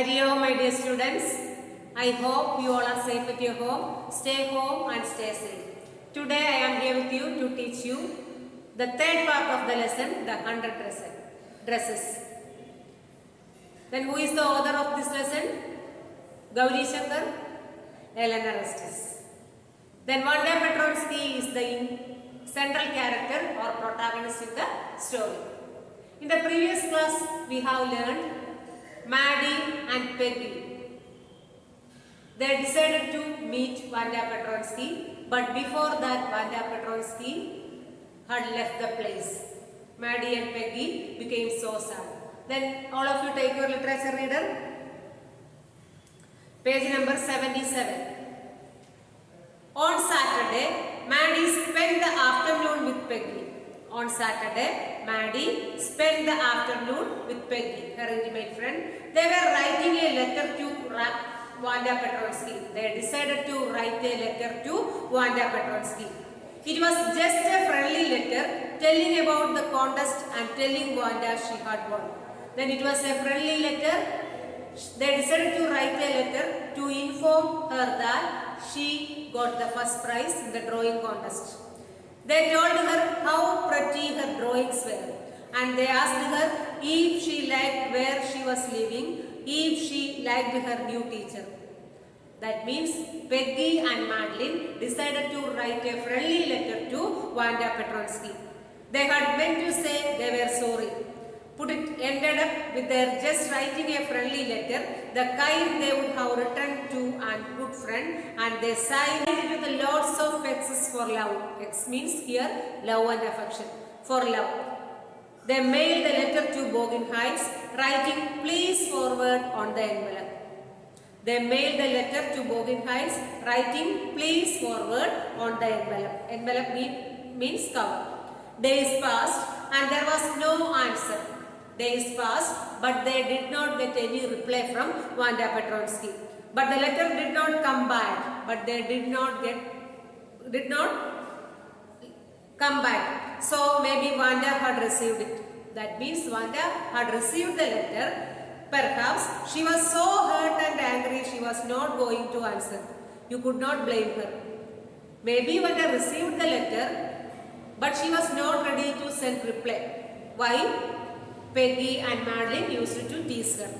Hello, my dear students. I hope you all are safe at your home. Stay home and stay safe. Today I am here with you to teach you the third part of the lesson, the 100 dresses. Then who is the author of this lesson? Gauri Shankar, Elena Restes. Then Vanda Petronsky is the central character or protagonist in the story. In the previous class, we have learned Maddie and Peggy. They decided to meet Vanda Petronsky, but before that, Vanda Petronsky had left the place. Maddie and Peggy became so sad. Then all of you take your literature reader. Page number 77. On Saturday, Maddie spent the afternoon with Peggy. On Saturday, Maddie spent the afternoon with Peggy, her intimate friend. They were writing a letter to Vanda Petronsky. They decided to write a letter to Vanda Petronsky. It was just a friendly letter telling about the contest and telling Vanda she had won. Then it was a friendly letter. They decided to write a letter to inform her that she got the first prize in the drawing contest. They told her how pretty her drawings were, and they asked her if she liked where she was living, if she liked her new teacher. That means Peggy and Madeline decided to write a friendly letter to Vanda Petronsky. They had meant to say they were sorry. But it ended up with their just writing a friendly letter, the kind they would have written to a good friend, and they signed it with lots of X's for love. X means here love and affection. For love. They mailed the letter to Bogan Heights, writing please forward on the envelope. They mailed the letter to Bogan Heights, writing please forward on the envelope. Envelope means cover. Days passed and there was no answer. Days passed, but they did not get any reply from Vanda Petronsky. But the letter did not come back. But they did not come back. So maybe Vanda had received it. That means Vanda had received the letter. Perhaps she was so hurt and angry she was not going to answer. You could not blame her. Maybe Vanda received the letter, but she was not ready to send reply. Why? Peggy and Madeline used to tease her.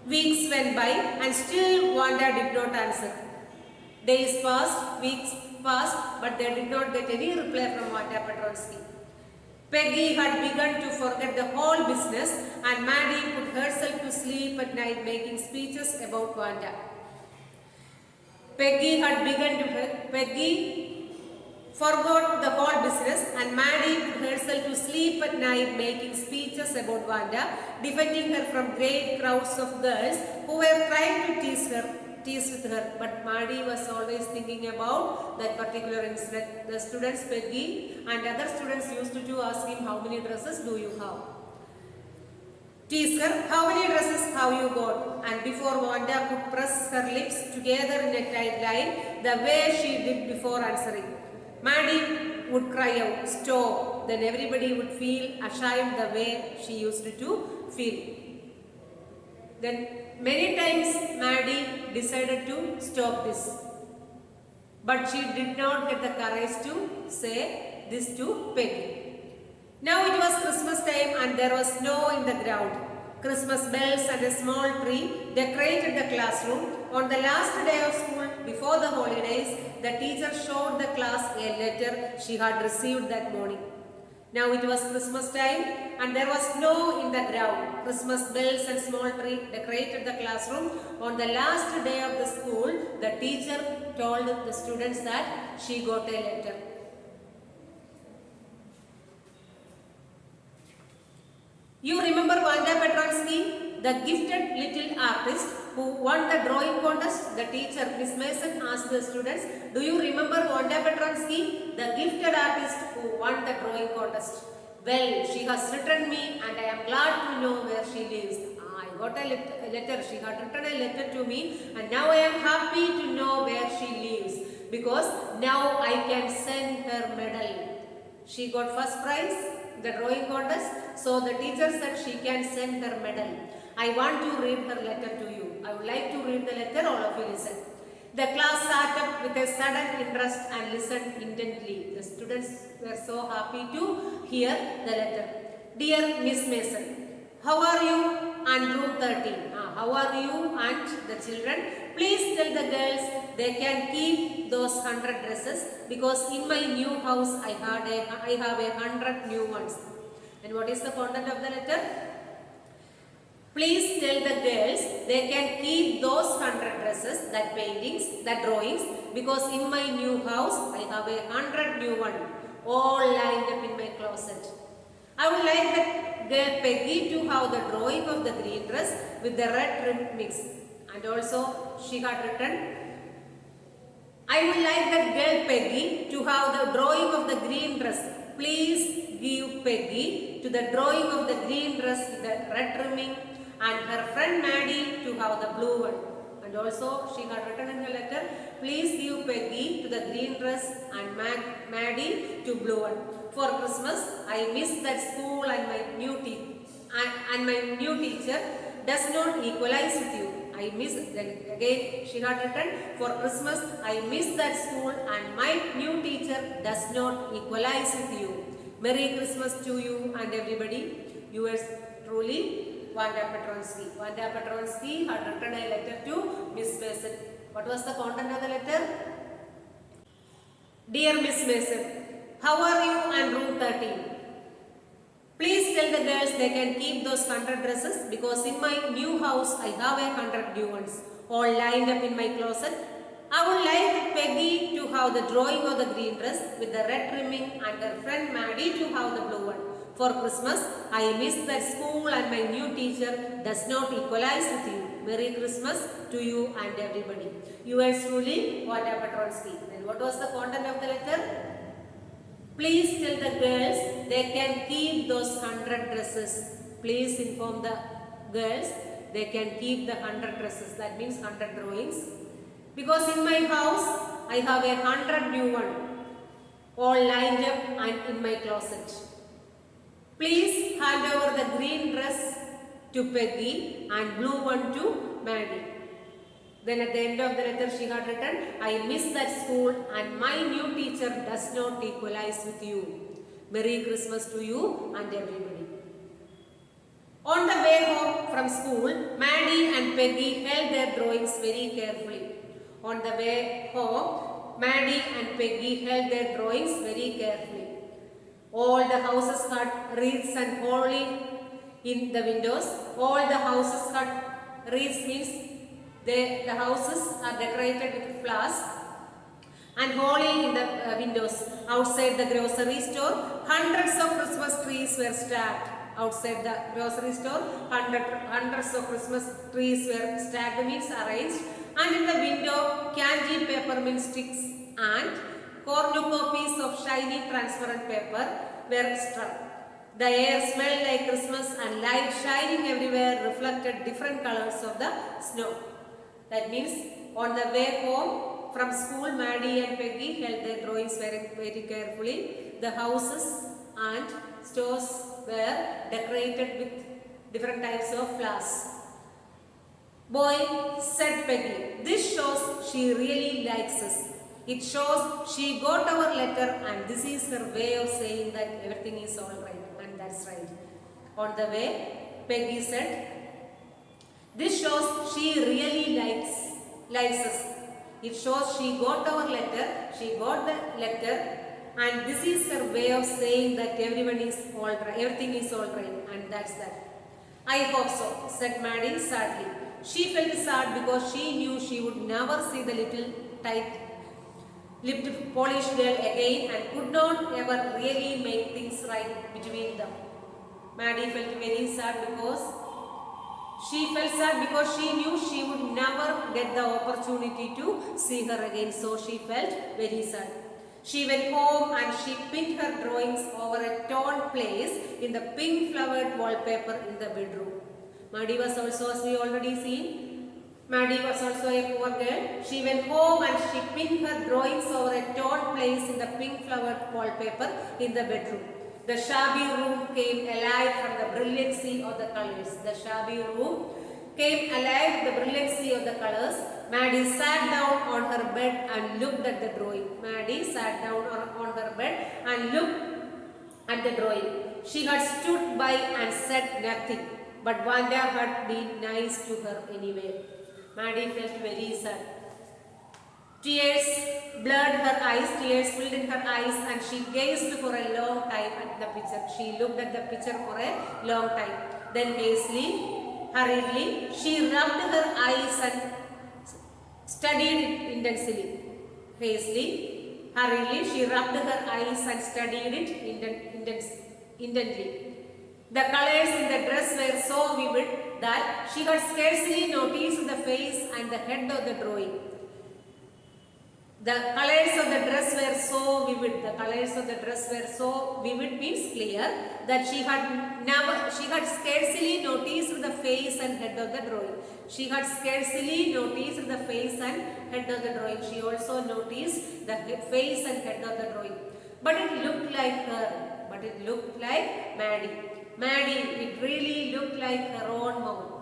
Weeks went by and still Vanda did not answer. Days passed, weeks passed, but they did not get any reply from Vanda Petronsky. Peggy had begun to forget the whole business and Maddie put herself to sleep at night making speeches about Vanda. Peggy forgot the whole business and Maddie put herself to sleep at night making speeches about Vanda, defending her from great crowds of girls who were trying to tease with her. But Maddie was always thinking about that particular incident. The students, Peggy and other students used to ask him, how many dresses do you have? Tease her, how many dresses have you got? And before Vanda could press her lips together in a tight line, the way she did before answering, Maddie would cry out, stop. Then everybody would feel ashamed the way she used to feel. Then many times Maddie decided to stop this. But she did not get the courage to say this to Peggy. Now it was Christmas time and there was snow in the ground. Christmas bells and a small tree decorated the classroom. On the last day of school, before the holidays, the teacher showed the class a letter she had received that morning. Now it was Christmas time and there was snow in the ground. Christmas bells and small tree decorated the classroom. On the last day of the school, the teacher told the students that she got a letter. You remember Vanda Petronsky, the gifted little artist who won the drawing contest? The teacher, Miss Mason, asked the students, do you remember Vanda Petronsky, the gifted artist who won the drawing contest? Well, she has written me and I am glad to know where she lives. I got a letter, she had written a letter to me and now I am happy to know where she lives because now I can send her medal. She got first prize the drawing contest. So the teacher said she can send her medal. I want to read her letter to you. I would like to read the letter, all of you listen. The class sat up with a sudden interest and listened intently. The students were so happy to hear the letter. Dear Miss Mason, how are you and room 13? How are you and the children? Please tell the girls they can keep those 100 dresses because in my new house I have 100 new ones. And what is the content of the letter? Please tell the girls they can keep those 100 dresses, that paintings, that drawings, because in my new house I have 100 new ones, all lined up in my closet. I would like the girl Peggy to have the drawing of the green dress with the red trim mix. And also she had written, I would like the girl Peggy to have the drawing of the green dress. Please give Peggy to the drawing of the green dress with the red trimming, and her friend Maddie to have the blue one. And also she had written in her letter, please give Peggy to the green dress and Maddie to blue one. For Christmas, I miss that school and my new teacher does not equalize with you. I miss, then again she had written, for Christmas I miss that school and my new teacher does not equalize with you. Merry Christmas to you and everybody. Yours truly, Wanda Petronsky. Wanda Petronsky had written a letter to Miss Mason. What was the content of the letter? Dear Miss Mason, how are you and room 13? Please tell the girls they can keep those 100 dresses because in my new house I have 100 new ones, all lined up in my closet. I would like Peggy to have the drawing of the green dress with the red trimming and her friend Maddie to have the blue one. For Christmas, I miss that school and my new teacher does not equalize with you. Merry Christmas to you and everybody. Yours truly, Wanda Petronsky. Then what was the content of the letter? Please tell the girls they can keep those 100 dresses. Please inform the girls they can keep the 100 dresses. That means 100 drawings. Because in my house, I have 100 new ones, all lined up and in my closet. Please hand over the green dress to Peggy and blue one to Maddie. Then at the end of the letter she had written, I miss that school and my new teacher does not equalize with you. Merry Christmas to you and everybody. On the way home from school, Maddie and Peggy held their drawings very carefully. On the way home, Maddie and Peggy held their drawings very carefully. All the houses had wreaths and holly in the windows. All the houses had wreaths means the houses are decorated with flowers and holly in the windows. Outside the grocery store, hundreds of Christmas trees were stacked. Outside the grocery store, hundreds of Christmas trees were stacked, means arranged. And in the window, candy peppermint sticks and cornucopias of shiny transparent paper were struck. The air smelled like Christmas and light shining everywhere reflected different colors of the snow. That means on the way home from school, Maddie and Peggy held their drawings very carefully. The houses and stores were decorated with different types of flowers. Boy, said Peggy, this shows she really likes us. It shows she got our letter and this is her way of saying that everything is alright, and that's right. On the way, Peggy said, this shows she really likes us. It shows she got our letter, she got the letter, and this is her way of saying that everything is alright, and that's that. I hope so, said Maddie sadly. She felt sad because she knew she would never see the little tight-lipped Polish girl again and could not ever really make things right between them. Maddie felt very sad because she knew she would never get the opportunity to see her again, so she felt very sad. She went home and she pinned her drawings over a torn place in the pink flowered wallpaper in the bedroom. Maddie was also, as we already seen, Maddie was also a poor girl. She went home and she pinned her drawings over a torn place in the pink flowered wallpaper in the bedroom. The shabby room came alive from the brilliancy of the colors. The shabby room came alive with the brilliancy of the colors. Maddie sat down on her bed and looked at the drawing. Maddie sat down on her bed and looked at the drawing. She had stood by and said nothing, but Wanda had been nice to her anyway. Maddie felt very sad. Tears blurred her eyes, tears filled in her eyes, and she gazed for a long time at the picture. She looked at the picture for a long time. Then hurriedly, she rubbed her eyes and studied it intensely. Hurriedly, she rubbed her eyes and studied it intently. The colors in the dress were so vivid that she had scarcely noticed the face and the head of the drawing. The colors of the dress were so vivid. The colors of the dress were so vivid means clear that she had scarcely noticed the face and head of the drawing. She had scarcely noticed the face and head of the drawing. She also noticed the face and head of the drawing. But it looked like her. But it looked like Maddie. Maddie, it really looked like her own mouth.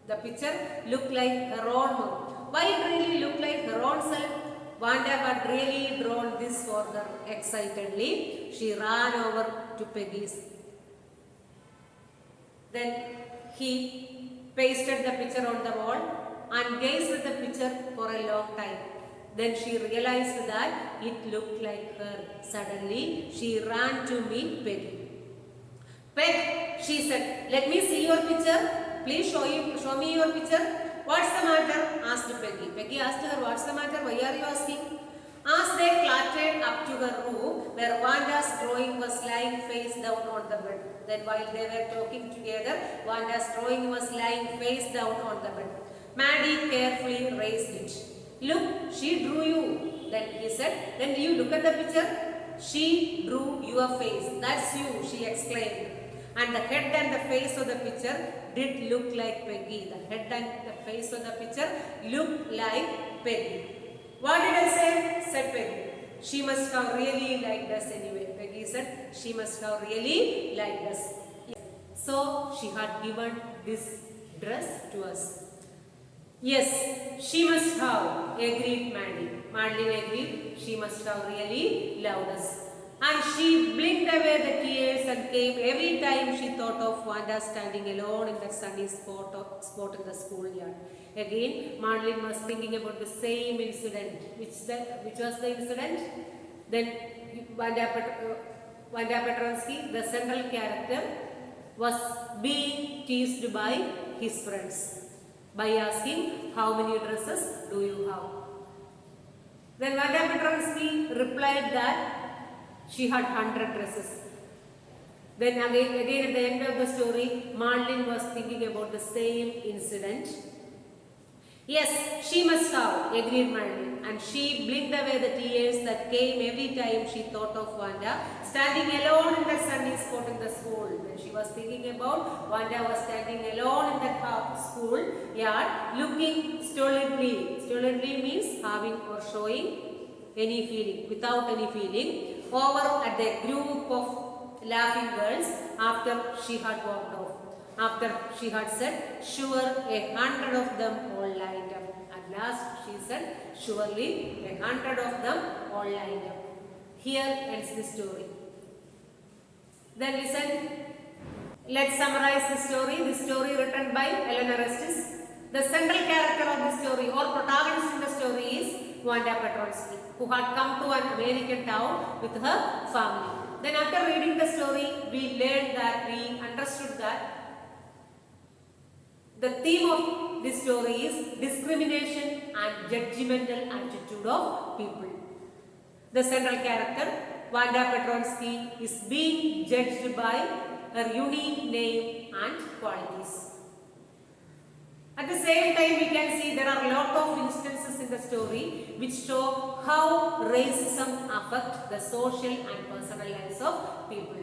The picture looked like her own mouth. Why it really looked like her own self? Wanda had really drawn this for her excitedly. She ran over to Peggy's. Then he pasted the picture on the wall and gazed at the picture for a long time. Then she realized that it looked like her. Suddenly, she ran to meet Peggy. Peg, she said, let me see your picture. Please show me your picture. What's the matter? Asked Peggy. Peggy asked her, what's the matter? Why are you asking? As they clattered up to her room, where Wanda's drawing was lying face down on the bed. Then while they were talking together, Wanda's drawing was lying face down on the bed. Maddie carefully raised it. Look, she drew you. Then he said, then do you look at the picture? She drew your face. That's you, she exclaimed. And the head and the face of the picture did look like Peggy. The head and the face of the picture looked like Peggy. What did I say? Said Peggy. She must have really liked us anyway. Peggy said, she must have really liked us. So she had given this dress to us. Yes, she must have, agreed Maddie. Madeline agreed, she must have really loved us. And she blinked away the tears and came every time she thought of Wanda standing alone in that sunny spot in the schoolyard. Again, Madeline was thinking about the same incident. Which was the incident? Then Wanda Petronsky, the central character, was being teased by his friends by asking, how many dresses do you have? Then Wanda Petronsky replied that she had 100 dresses. Then again at the end of the story, Madeline was thinking about the same incident. Yes, she must have, agreed Madeline, and she blinked away the tears that came every time she thought of Wanda standing alone in that sunny spot in the school. When she was thinking about Wanda was standing alone in that school yard, looking stolidly. Stolidly means having or showing any feeling, without any feeling, over at the group of laughing girls after she had walked off. After she had said, sure, 100 of them all lined up. At last she said, surely 100 of them all lined up. Here ends the story. Then listen, let's summarize the story. The story written by Eleanor Estes. The central character of the story or protagonist in the story is Wanda Petronsky, who had come to an American town with her family. Then after reading the story, we understood that the theme of this story is discrimination and judgmental attitude of people. The central character, Wanda Petronsky, is being judged by her unique name and qualities. At the same time, we can see there are a lot of instances in the story which show how racism affects the social and personal lives of people.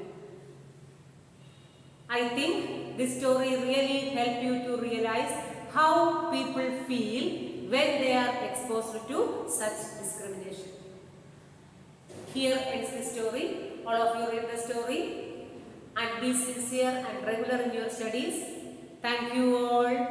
I think this story really helps you to realize how people feel when they are exposed to such discrimination. Here ends the story. All of you read the story and be sincere and regular in your studies. Thank you all.